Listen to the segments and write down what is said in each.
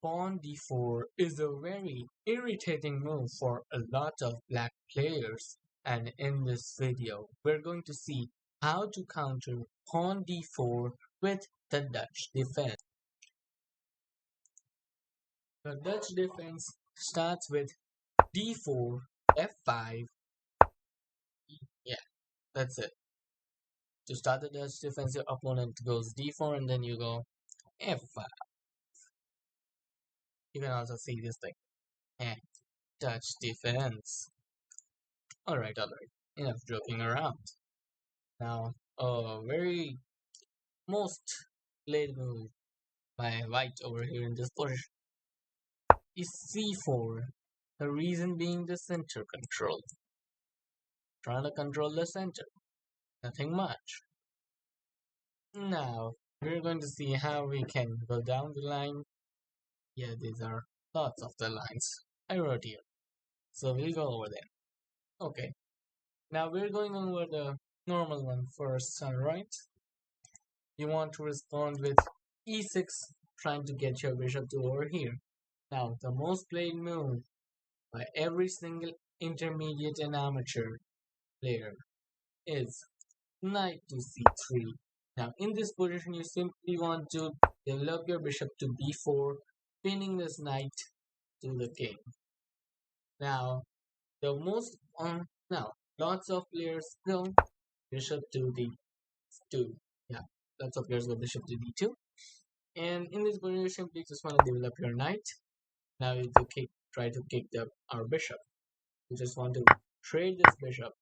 Pawn d4 is a very irritating move for a lot of black players, and in this video we're going to see how to counter pawn d4 with the Dutch defense. The Dutch defense starts with d4, f5. Yeah, that's it. To start the Dutch defense, your opponent goes d4 and then you go f5. You can also see this thing. And Dutch defense. Alright. Enough joking around. Now, a very most played move by white over here in this position is c4. The reason being the center control. Trying to control the center. Nothing much. Now, we're going to see how we can go down the line. Yeah, these are lots of the lines I wrote here. So we'll go over them. Okay. Now we're going over the normal one first, alright? You want to respond with e6, trying to get your bishop to over here. Now, the most played move by every single intermediate and amateur player is knight to c3. Now, in this position, you simply want to develop your bishop to b4, pinning this knight to the king. Now, now lots of players go bishop to d2. Yeah, lots of players go bishop to d2. And in this position, you simply just want to develop your knight. Now you try to kick our bishop. You just want to trade this bishop.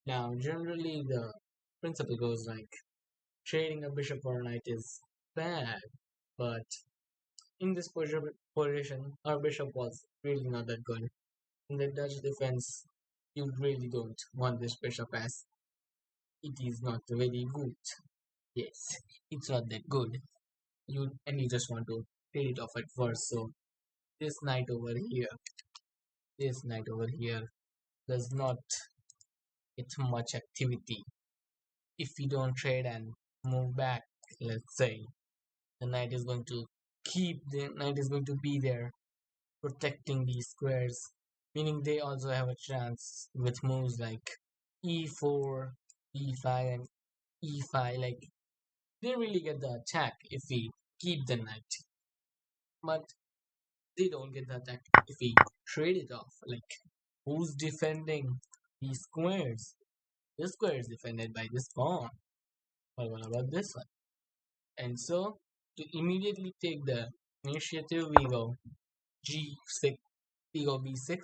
Now, generally the principle goes like trading a bishop or a knight is bad, but in this position, our bishop was really not that good. In the Dutch defense, you really don't want this bishop as it is not very good. Yes, it's not that good. You just want to trade it off at first. So this knight over here does not get much activity. If you don't trade and move back, let's say, the knight is going to be there protecting these squares, meaning they also have a chance with moves like e4, e5 and e5. Like, they really get the attack if we keep the knight, but they don't get the attack if we trade it off. Like, who's defending these squares? This square is defended by this pawn. But what about this one? And so, to immediately take the initiative, we go g6, we go b6.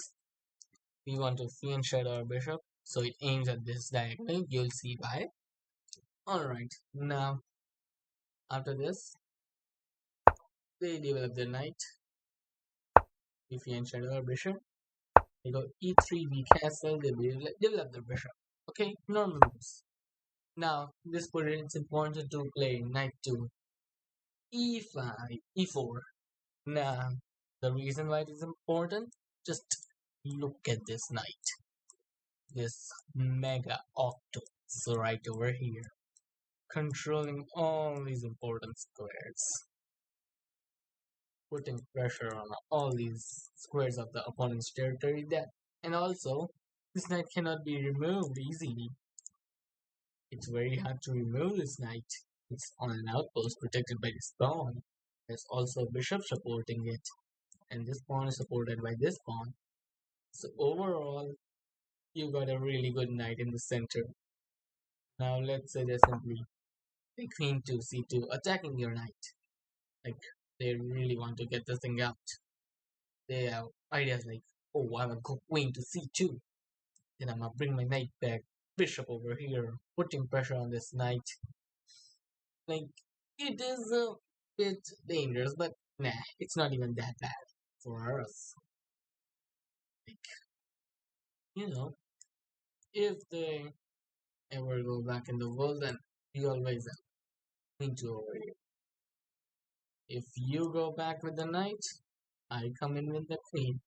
We want to free and shadow our bishop, so it aims at this diagonal. You'll see why. Alright, now, after this, they develop the knight. We free and shadow our bishop. We go e3, we castle, they develop the bishop. Okay, normal moves. Now, this position, it's important to play knight to e5, e4. Now, the reason why it is important, just look at this knight. This mega octopus right over here, controlling all these important squares, putting pressure on all these squares of the opponent's territory. And also, this knight cannot be removed easily. It's very hard to remove this knight. It's on an outpost protected by this pawn. There's also a bishop supporting it, and this pawn is supported by this pawn. So overall, you got a really good knight in the center. Now let's say they simply take queen to c2, attacking your knight. Like, they really want to get this thing out. They have ideas like, oh, I'm gonna go queen to c2, then I'm gonna bring my knight back, bishop over here, putting pressure on this knight. Like, it is a bit dangerous, but nah, it's not even that bad for us. Like, if they ever go back in the world, then we always have queen to over here. If you go back with the knight, I come in with the queen.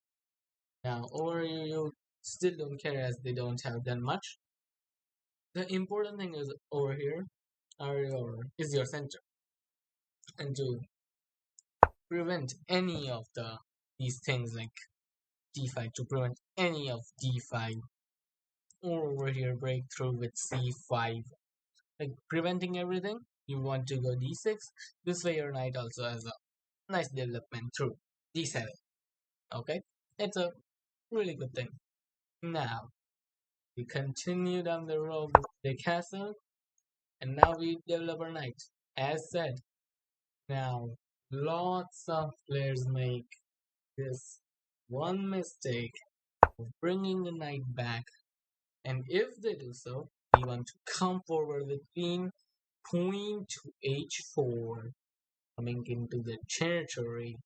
Now, over here, you still don't care as they don't have done much. The important thing is over here is your center. And to prevent any of these things like d5, to prevent any of d5, or over here breakthrough with c5, like preventing everything. You want to go d6. This way your knight also has a nice development through d7. Okay, it's a really good thing. Now we continue down the road with the castle, and now we develop our knight. As said, now lots of players make this one mistake of bringing the knight back, and if they do so, we want to come forward with queen to h4, coming into the territory.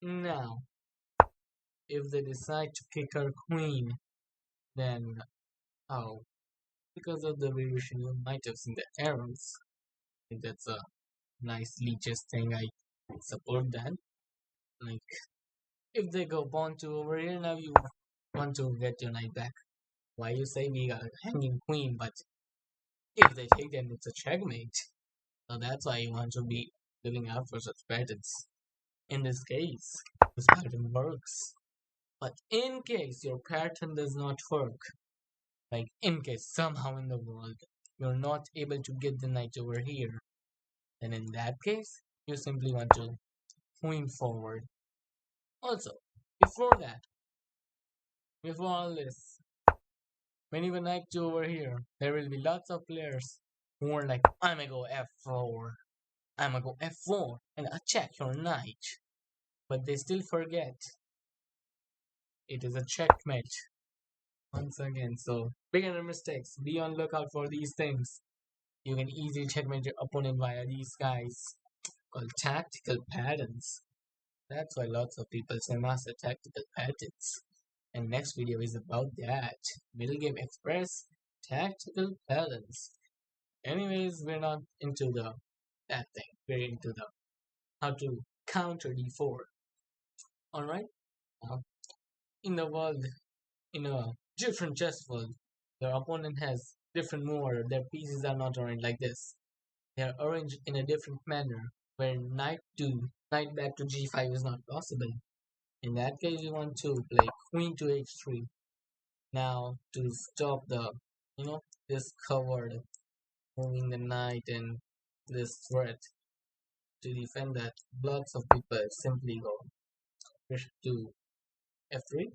Now, if they decide to pick our queen, then oh, because of the variation you might have seen the arrows. I think that's a nice leeches thing. I support that. Like, if they go pawn to over here, now you want to get your knight back. Why you say we got a hanging queen, but if they take, then it's a checkmate. So that's why you want to be looking out for such patterns. In this case, this pattern works. But in case your pattern does not work, like in case somehow in the world you're not able to get the knight over here, then in that case, you simply want to queen forward. Also, before that, before all this, when you knight to over here, there will be lots of players who are like, I'm gonna go f4, I'm gonna go f4, and attack your knight. But they still forget it is a checkmate once again. So, beginner mistakes, be on lookout for these things. You can easily checkmate your opponent via these guys called tactical patterns. That's why lots of people say master tactical patterns. And next video is about that. Middle game express tactical patterns. Anyways, we're not into that thing. We're into the how to counter d4. Alright? In the world, in a different chess world, your opponent has different move order. Their pieces are not arranged like this. They are arranged in a different manner, where knight back to g5 is not possible. In that case, you want to play queen to h3. Now, to stop this covered moving the knight and this threat, to defend that, lots of people simply go bishop to f3,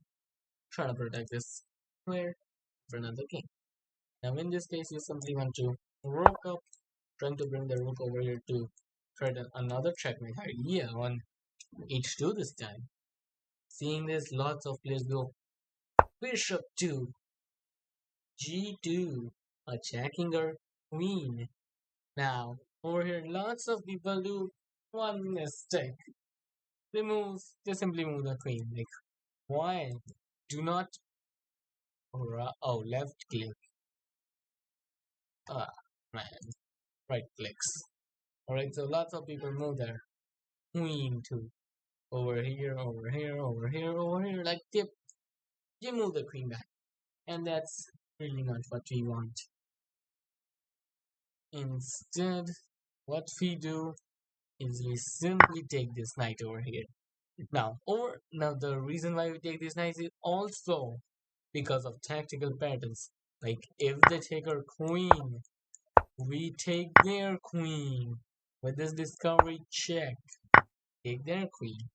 trying to protect this square for another king. Now, in this case, you simply want to rook up, trying to bring the rook over here to try another checkmate idea on h2 this time. Seeing this, lots of players go bishop to g2, attacking our queen. Now, over here, lots of people do one mistake. They simply move the queen. Like, why? Do not, left click. Ah, man, right clicks. Alright, so lots of people move their queen to over here, over here, over here, over here, like you move the queen back. And that's really not what we want. Instead, what we do is we simply take this knight over here. Now the reason why we take this knight is also because of tactical patterns. Like if they take our queen, we take their queen. With this discovery check, take their queen.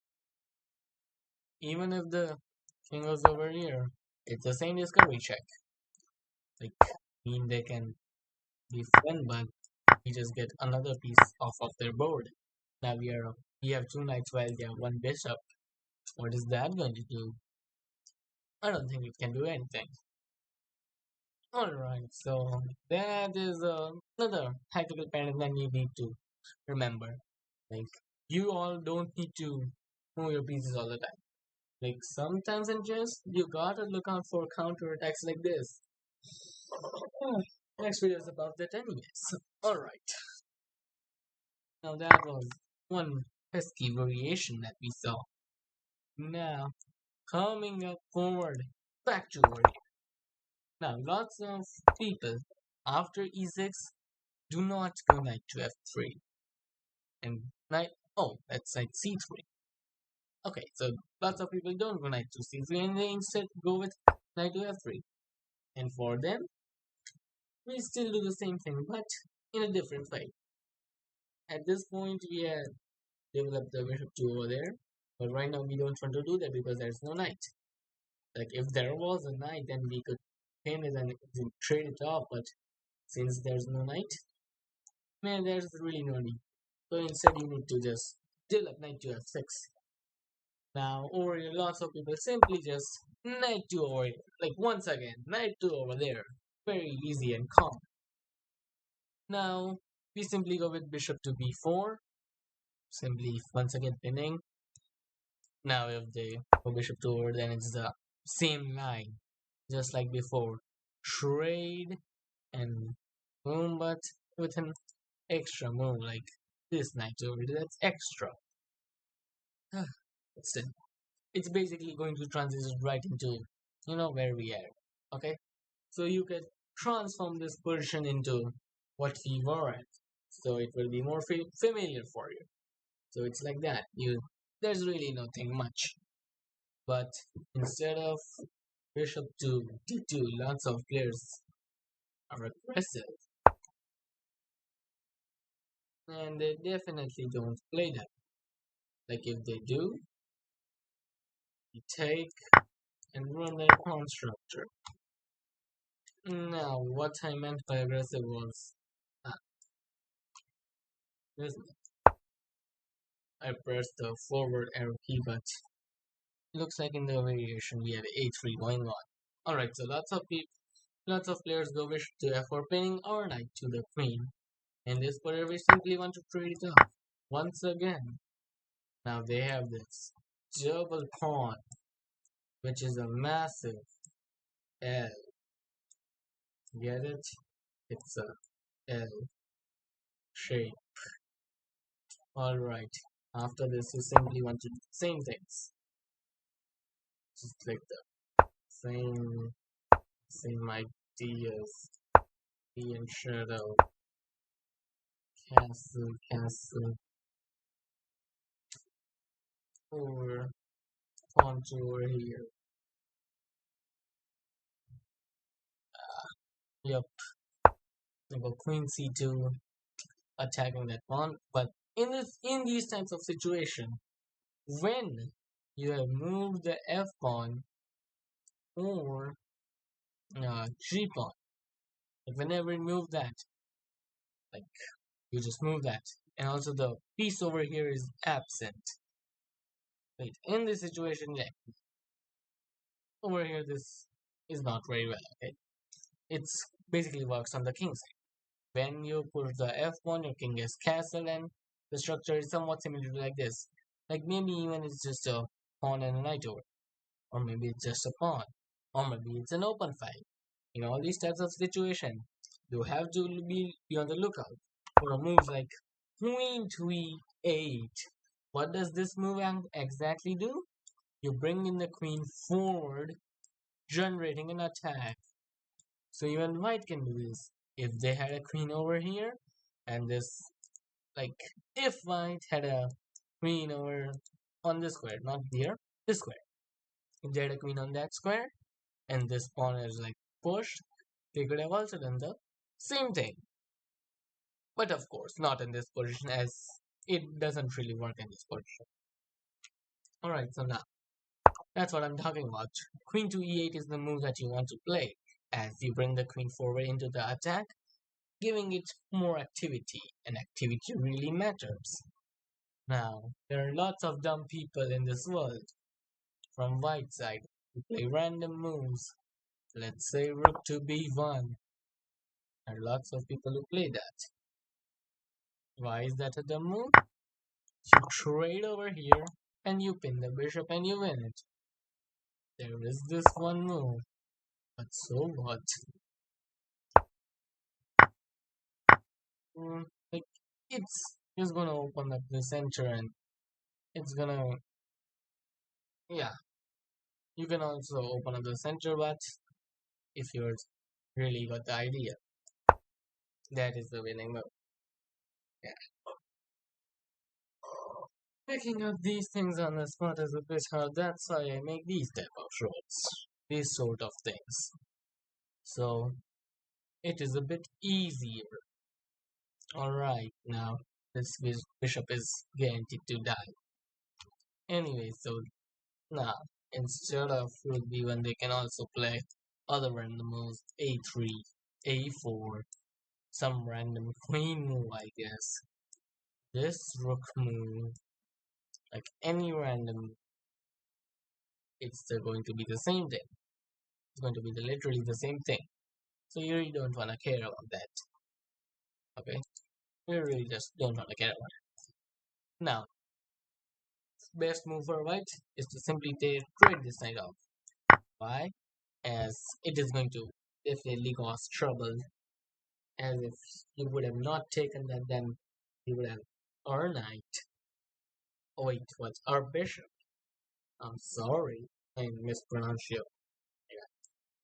Even if the king goes over here, it's the same discovery check. Like mean they can defend, but we just get another piece off of their board. Now we have two knights while they have one bishop. What is that going to do? I don't think it can do anything. Alright, so that is another tactical pattern that you need to remember. Like, you all don't need to move your pieces all the time. Like, sometimes in chess, you gotta look out for counter attacks like this. Next video is about that anyways. Alright. Now that was one pesky variation that we saw. Now, coming up forward, back to over here. Now, lots of people, after e6, do not go knight to f3. And Oh, that's knight c3. Okay, so lots of people don't go knight to c3 and they instead go with knight to f3. And for them, we still do the same thing, but in a different way. At this point, we have developed the bishop 2 over there, but right now we don't want to do that because there's no knight. Like if there was a knight, then we could pin it and trade it off, but since there's no knight, man, there's really no need. So instead, you need to just develop knight to f6. Now, over here, lots of people simply just knight 2 over here. Like once again, knight 2 over there. Very easy and calm. Now, we simply go with bishop to b4. Simply, once again, pinning. Now, if they go bishop to over, then it's the same line. Just like before. Trade and boom, but with an extra move like this knight over there. That's extra. But still, it's basically going to transition right into, where we are. Okay? So you can transform this position into what we were at. So it will be more familiar for you. So it's like that. There's really nothing much. But instead of bishop to d2, lots of players are aggressive. And they definitely don't play that. Like if they do, you take and run their pawn structure. Now, what I meant by aggressive was this. I pressed the forward arrow key, but looks like in the variation we have a3 going on. Alright, so lots of players go bishop to f4, pinning our knight to the queen. And this player we simply want to trade it off once again. Now they have this double pawn, which is a massive L. Get it? It's a L shape. Alright, after this you simply want to do the same things. Just like the same ideas. Key and shadow. Castle. Over. Pawn to over here. Yep. We go queen c2, attacking that pawn. But in these types of situation, when you have moved the f pawn or g pawn, like whenever you move that, like you just move that, and also the piece over here is absent. Wait, in this situation, yeah, over here this is not very well. Okay, it's basically works on the king side. When you push the f pawn, your king is castle, and the structure is somewhat similar to like this. Like maybe even it's just a pawn and a knight over, or maybe it's just a pawn, or maybe it's an open fight. In all these types of situation, you have to be on the lookout for a move like queen to e8. What does this move exactly do? You bring in the queen forward, generating an attack. So even white can do this. If they had a queen over here, and this, like, if white had a queen over on this square, not here, this square. If they had a queen on that square, and this pawn is like pushed, they could have also done the same thing. But of course, not in this position, as it doesn't really work in this position. Alright, so now, that's what I'm talking about. Queen to e8 is the move that you want to play, as you bring the queen forward into the attack, giving it more activity, and activity really matters. Now, there are lots of dumb people in this world, from white side, who play random moves. Let's say rook to b1. There are lots of people who play that. Why is that a dumb move? You trade over here, and you pin the bishop and you win it. There is this one move, but so what? Like, it's just gonna open up the center and it's gonna, yeah, you can also open up the center, but if you're really got the idea, that is the winning move. Yeah. Picking up these things on the spot is a bit hard. That's why I make these type of roads. These sort of things. So it is a bit easier. Alright, now this bishop is guaranteed to die. Anyway, so now instead of rook b1, they can also play other random moves, a3, a4, some random queen move, I guess. This rook move, like any random, it's going to be the same thing. It's going to be literally the same thing. So you really don't want to care about that. Okay? You really just don't want to care about it. Now, best move for white is to simply trade this knight off. Why? As it is going to definitely cause trouble. As if you would have not taken that, then you would have our knight. Oh wait, what's our bishop? I'm sorry, I mispronounced you. Yeah,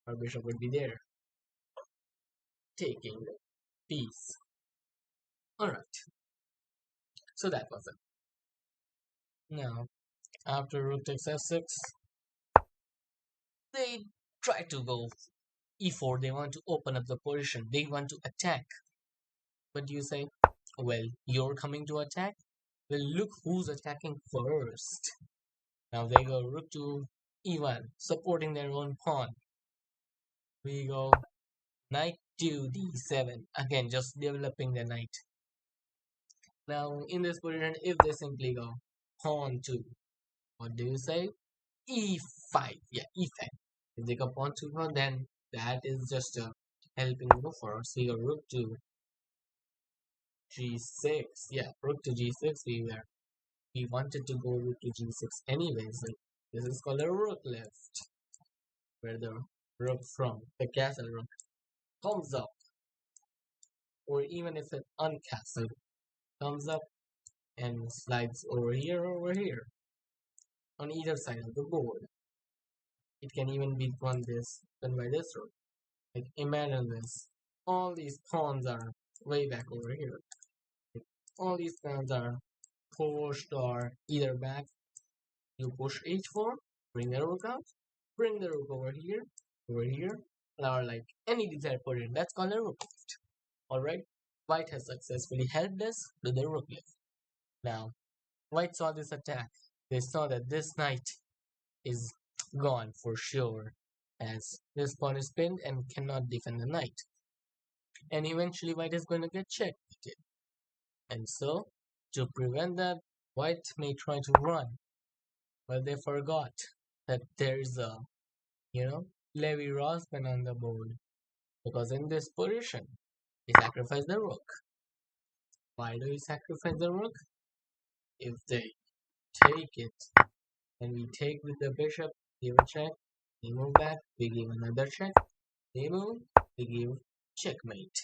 our bishop would be there, taking the piece. Alright, so that was it. Now, after rook takes f6, they try to go e4. They want to open up the position. They want to attack. But you say, well, you're coming to attack? Well, look who's attacking first. Now they go rook to e1, supporting their own pawn. We go knight to d7, again just developing the knight. Now in this position, if they simply go pawn to, what do you say? e5, yeah, e5. If they go pawn to pawn, then that is just a helping move for us. We go rook to g6, yeah, rook to g6. We wanted to go rook to g6 anyways. Like, this is called a rook left, where the rook from the castle rook comes up, or even if it's uncastled, comes up and slides over here or over here on either side of the board. It can even be done by this rook. Like imagine this. All these pawns are way back over here. Like, all these pawns are pushed or either back. You push h4, bring the rook out, bring the rook over here, or like any desired position. That's called a rook lift. Alright, white has successfully helped us do the rook lift. Now, white saw this attack. They saw that this knight is gone for sure, as this pawn is pinned and cannot defend the knight. And eventually white is going to get checkmated. And so, to prevent that, white may try to run. But they forgot that there's a, Levi Rosman on the board. Because in this position, they sacrifice the rook. Why do we sacrifice the rook? If they take it, and we take with the bishop, give a check, they move back, we give another check, they move, we give checkmate.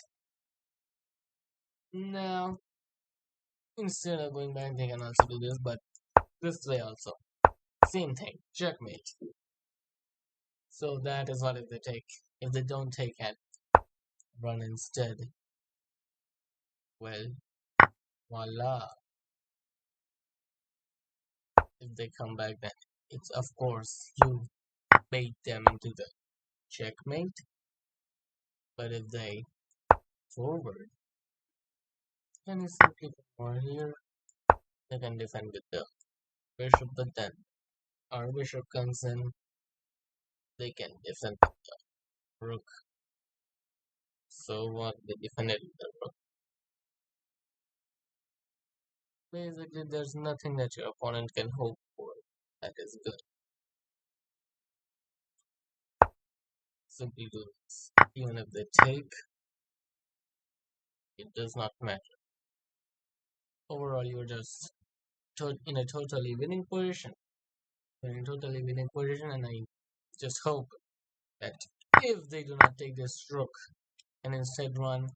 Now, instead of going back, they can also do this, but this way also. Same thing, checkmate. So that is what if they take. If they don't take and run instead, well, voila. If they come back, then it's of course you bait them into the checkmate. But if they forward, then you simply put more here. They can defend with the bishop, but then our bishop comes in. They can defend with the rook. So what? They defended with the rook. Basically, there's nothing that your opponent can hope for. That is good. Simply do this. Even if they take, it does not matter. Overall, you're just in a totally winning position. You're in a totally winning position, and I just hope that if they do not take this rook and instead run,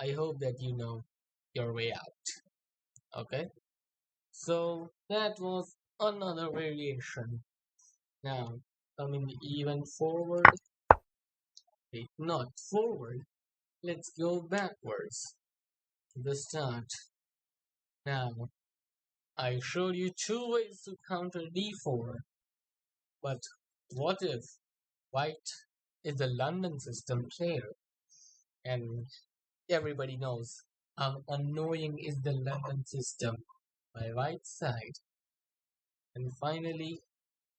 I hope that you know your way out. Okay? So that was another variation. Now, coming even forward, wait, not forward, let's go backwards to the start. Now, I showed you two ways to counter d4, but what if white is the London system player? And everybody knows how annoying is the London system by white side. And finally,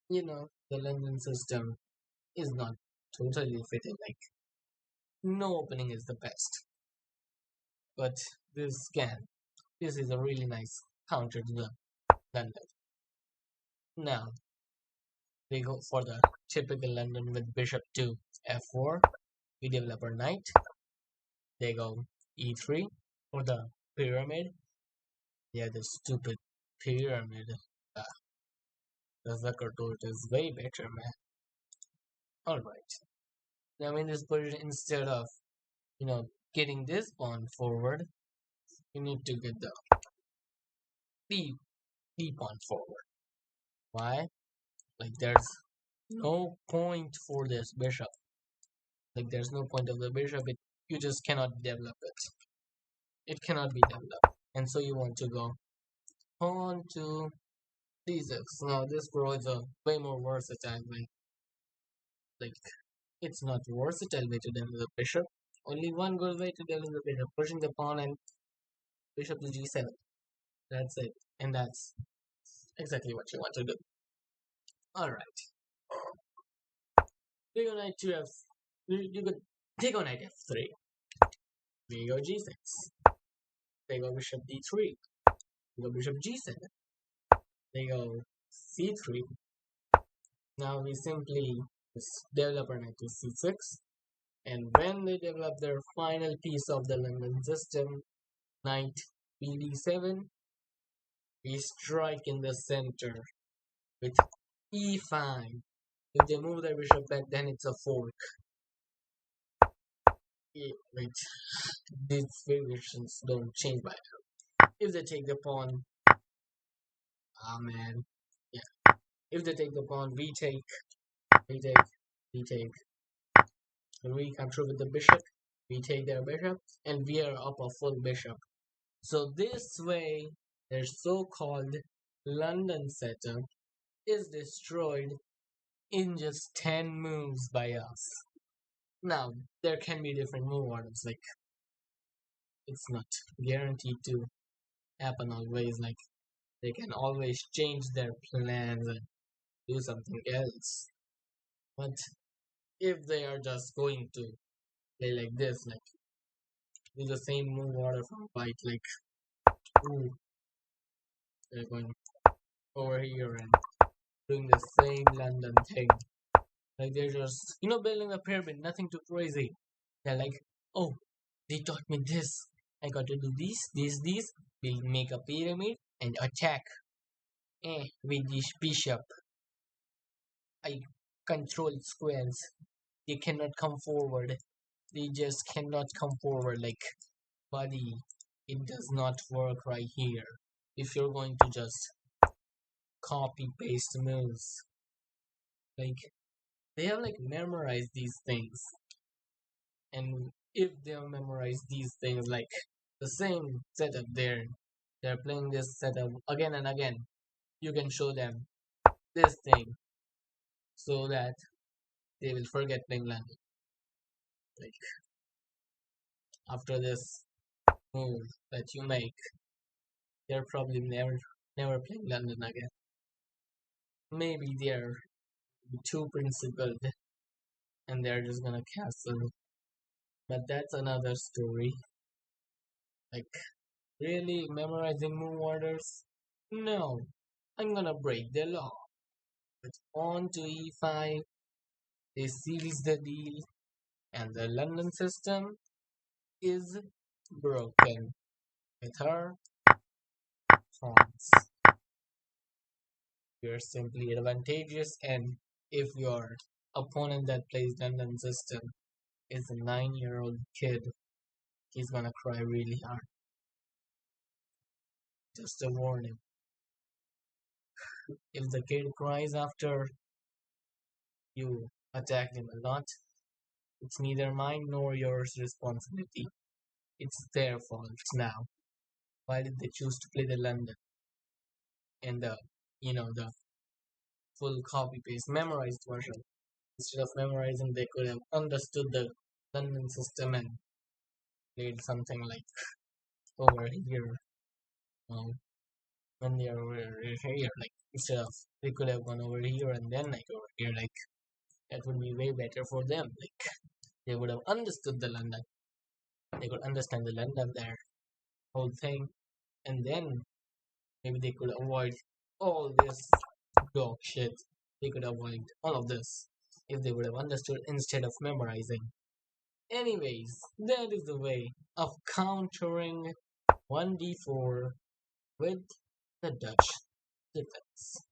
the London system is not totally fitted. Like, no opening is the best. But this is a really nice counter to the London. Now, we go for the typical London with bishop to f4. We develop our knight. They go e3 for the pyramid. Yeah, the stupid pyramid. Uh, the Zucker tool is way better, man. Alright. Now in this position, instead of, getting this pawn forward, you need to get the d, d pawn forward. Why? Like, there's no point for this bishop. Like, there's no point of the bishop. You just cannot develop it. It cannot be developed. And so you want to go pawn to d6. Now this pro is a way more versatile way. Like, it's not versatile way to develop the bishop. Only one good way to develop the bishop. Pushing the pawn and bishop to g7. That's it. And that's exactly what you want to do. Alright. We go knight to f. You could take on knight f3. We go g6. They go bishop d3. We go bishop g7. They go c3. Now we simply just develop our knight to c6. And when they develop their final piece of the London system, knight bd7, we strike in the center with e5. If they move their bishop back, then it's a fork. Wait, these variations don't change by now. If they take the pawn, man, yeah. If they take the pawn, we take, we take. We control with the bishop, we take their bishop, and we are up a full bishop. So this way, their so-called London setup is destroyed in just 10 moves by us. Now, there can be different move orders, like, it's not guaranteed to happen always, like, they can always change their plans and do something else. But if they are just going to play like this, like, do the same move order from white, like, ooh, they're going over here and doing the same London thing. Like, they're just, building a pyramid, nothing too crazy. They're like, oh, they taught me this. I got to do this. We make a pyramid and attack. With this bishop. I control squares. They cannot come forward. They just cannot come forward. Like, buddy, it does not work right here. If you're going to just copy paste moves, like, they have like memorized these things, and if they have memorized these things, like the same setup there, they're playing this setup again and again. You can show them this thing so that they will forget playing London. Like, after this move that you make, they're probably never playing London again. Maybe they're too principled and they're just gonna castle. But that's another story. Like, really memorizing move orders? No, I'm gonna break the law. But on to e5, they seals the deal, and the London system is broken with her pawns. You're simply advantageous, and if your opponent that plays London system is a 9-year-old kid, he's gonna cry really hard. Just a warning. If the kid cries after you attack him a lot, it's neither mine nor yours responsibility. It's their fault now. Why did they choose to play the London? in the the full copy paste memorized version. Instead of memorizing, they could have understood the London system and played something like over here. Um, when they are over here, like instead of they could have gone over here and then like over here, like that would be way better for them. Like they would have understood the London. They could understand the London their whole thing, and then maybe they could avoid all this dog shit. They could avoid all of this if they would have understood instead of memorizing. Anyways, that is the way of countering 1d4 with the Dutch defense.